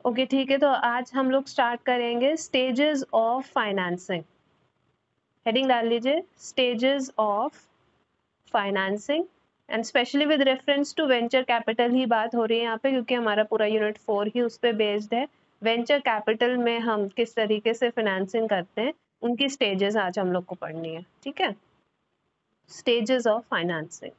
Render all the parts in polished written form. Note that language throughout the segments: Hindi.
ओके ठीक है, तो आज हम लोग स्टार्ट करेंगे स्टेजेस ऑफ फाइनेंसिंग। हेडिंग डाल लीजिए, stages of financing, and specially with reference to venture capital ही बात हो रही है यहाँ पे, क्योंकि हमारा पूरा यूनिट 4 ही उस पर बेस्ड है। वेंचर कैपिटल में हम किस तरीके से फाइनेंसिंग करते हैं, उनकी स्टेजेस आज हम लोग को पढ़नी है। ठीक है, stages of financing.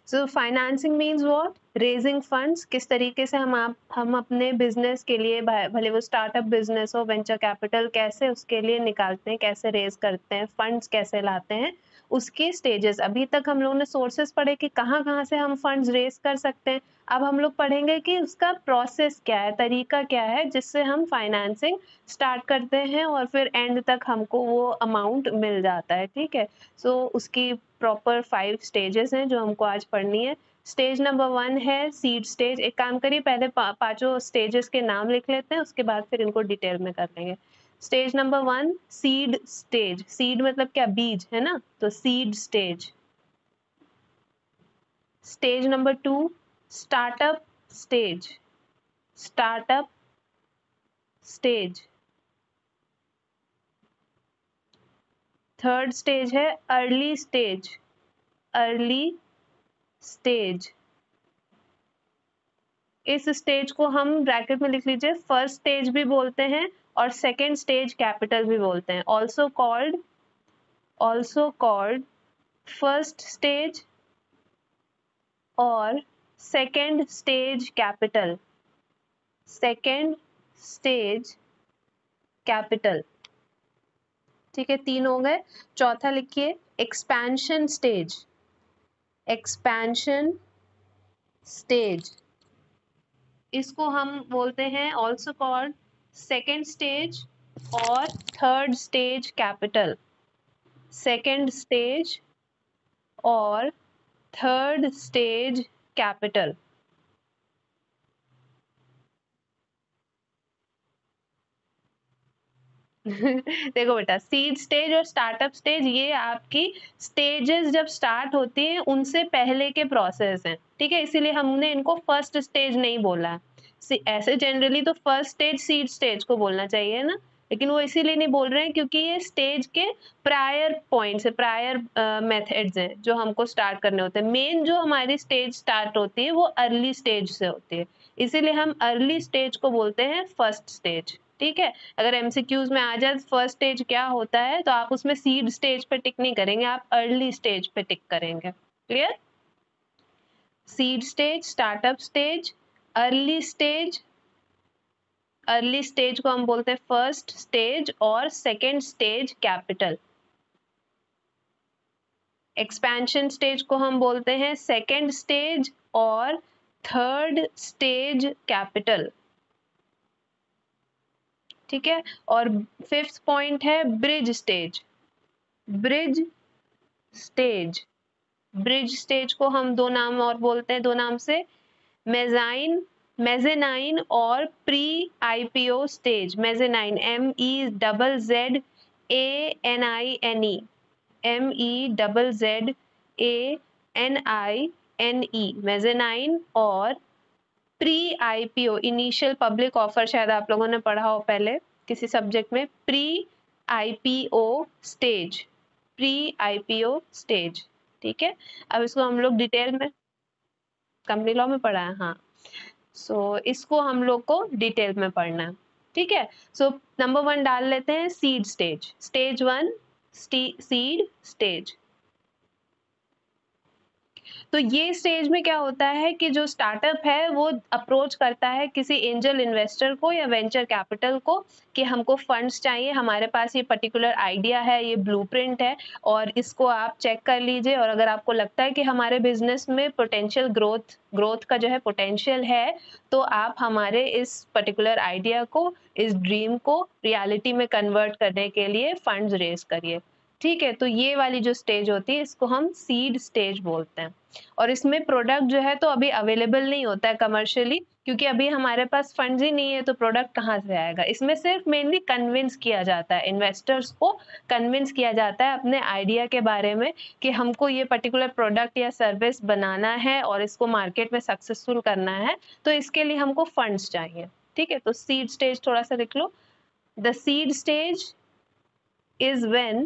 So financing means what? Raising funds. किस तरीके से हम अपने बिजनेस के लिए, भले वो स्टार्टअप बिजनेस हो, वेंचर कैपिटल कैसे उसके लिए निकालते हैं, कैसे रेज करते हैं, फंड्स कैसे लाते हैं, उसके स्टेजेस। अभी तक हम लोगों ने सोर्सेस पढ़े कि कहाँ कहाँ से हम फंड्स रेज कर सकते हैं। अब हम लोग पढ़ेंगे कि उसका प्रोसेस क्या है, तरीका क्या है, जिससे हम फाइनेंसिंग स्टार्ट करते हैं और फिर एंड तक हमको वो अमाउंट मिल जाता है। ठीक है, सो उसकी प्रॉपर 5 स्टेजेस हैं जो हमको आज पढ़नी है। स्टेज नंबर 1 है सीड स्टेज। एक काम करिए, पहले पांचों स्टेजेस के नाम लिख लेते हैं, उसके बाद फिर इनको डिटेल में कर लेंगे। Stage number 1 seed stage. Seed मतलब क्या? बीज है ना, तो seed stage. Stage number 2 startup stage. Startup stage. Third stage है अर्ली स्टेज। Early stage. इस स्टेज को हम ब्रैकेट में लिख लीजिए, फर्स्ट स्टेज भी बोलते हैं और सेकेंड स्टेज कैपिटल भी बोलते हैं। ऑल्सो कॉल्ड फर्स्ट स्टेज और second stage capital. Second stage capital. ठीक है, 3 हो गए। चौथा लिखिए एक्सपेंशन स्टेज। एक्सपेंशन स्टेज, इसको हम बोलते हैं ऑल्सो कॉल्ड सेकेंड स्टेज और third stage capital. Second stage और थर्ड स्टेज कैपिटल। देखो बेटा, सीड स्टेज और स्टार्टअप स्टेज ये आपकी स्टेजेस जब स्टार्ट होती है उनसे पहले के प्रोसेस हैं। ठीक है, इसीलिए हमने इनको फर्स्ट स्टेज नहीं बोला। ऐसे जनरली तो फर्स्ट स्टेज सीड स्टेज को बोलना चाहिए ना, लेकिन वो इसीलिए नहीं बोल रहे हैं क्योंकि ये स्टेज के प्रायर पॉइंट्स है, प्रायर मेथड्स हैं जो हमको स्टार्ट करने होते हैं। मेन जो हमारी स्टेज स्टार्ट होती है वो अर्ली स्टेज से होती है, इसीलिए हम अर्ली स्टेज को बोलते हैं फर्स्ट स्टेज। ठीक है, अगर एमसीक्यूज में आ जाए फर्स्ट स्टेज क्या होता है तो आप उसमें सीड स्टेज पे टिक नहीं करेंगे, आप अर्ली स्टेज पे टिक करेंगे। Clear? Seed stage, startup stage, early stage. Early stage को हम बोलते हैं फर्स्ट स्टेज और second stage capital. Expansion stage को हम बोलते हैं सेकेंड स्टेज और थर्ड स्टेज कैपिटल। ठीक है, और 5th पॉइंट है bridge stage. Bridge stage. Bridge stage को हम 2 नाम और बोलते हैं, 2 नाम से, मेजेनाइन और pre IPO stage. Mezzanine, MEZZANINE, MEZZANINE, mezzanine और pre IPO, initial public offer, शायद आप लोगों ने पढ़ा हो पहले किसी सब्जेक्ट में। Pre IPO stage. Pre IPO stage. ठीक है, अब इसको हम लोग डिटेल में कंपनी लॉ में पढ़ा है, हाँ। सो इसको हम लोग को डिटेल में पढ़ना है। ठीक है, सो नंबर 1 डाल लेते हैं seed stage. Stage 1 seed stage. तो ये स्टेज में क्या होता है कि जो स्टार्टअप है वो अप्रोच करता है किसी एंजल इन्वेस्टर को या वेंचर कैपिटल को कि हमको फंड्स चाहिए, हमारे पास ये पर्टिकुलर आइडिया है, ये ब्लूप्रिंट है और इसको आप चेक कर लीजिए, और अगर आपको लगता है कि हमारे बिजनेस में पोटेंशियल ग्रोथ का जो है पोटेंशियल है, तो आप हमारे इस पर्टिकुलर आइडिया को, इस ड्रीम को रियलिटी में कन्वर्ट करने के लिए फंड्स रेज करिए। ठीक है, तो ये वाली जो स्टेज होती है इसको हम सीड स्टेज बोलते हैं। और इसमें प्रोडक्ट जो है तो अभी अवेलेबल नहीं होता है कमर्शियली, क्योंकि अभी हमारे पास फंड्स ही नहीं है, तो प्रोडक्ट कहाँ से आएगा। इसमें सिर्फ मेनली कन्विंस किया जाता है, इन्वेस्टर्स को कन्विंस किया जाता है अपने आइडिया के बारे में कि हमको ये पर्टिकुलर प्रोडक्ट या सर्विस बनाना है और इसको मार्केट में सक्सेसफुल करना है, तो इसके लिए हमको फंड्स चाहिए। ठीक है, तो सीड स्टेज थोड़ा सा लिख लो। The seed stage is when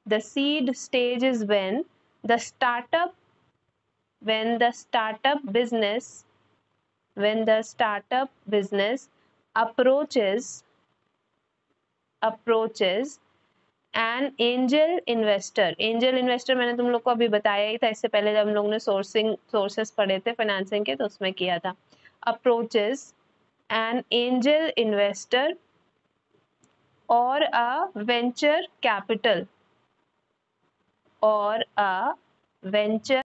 the seed stage is when the startup business approaches an angel investor मैंने तुम लोग को अभी बताया ही था, इससे पहले जब हम लोग ने सोर्सेस पढ़े थे फाइनेंसिंग के, तो उसमें किया था। approaches an angel investor or a venture capital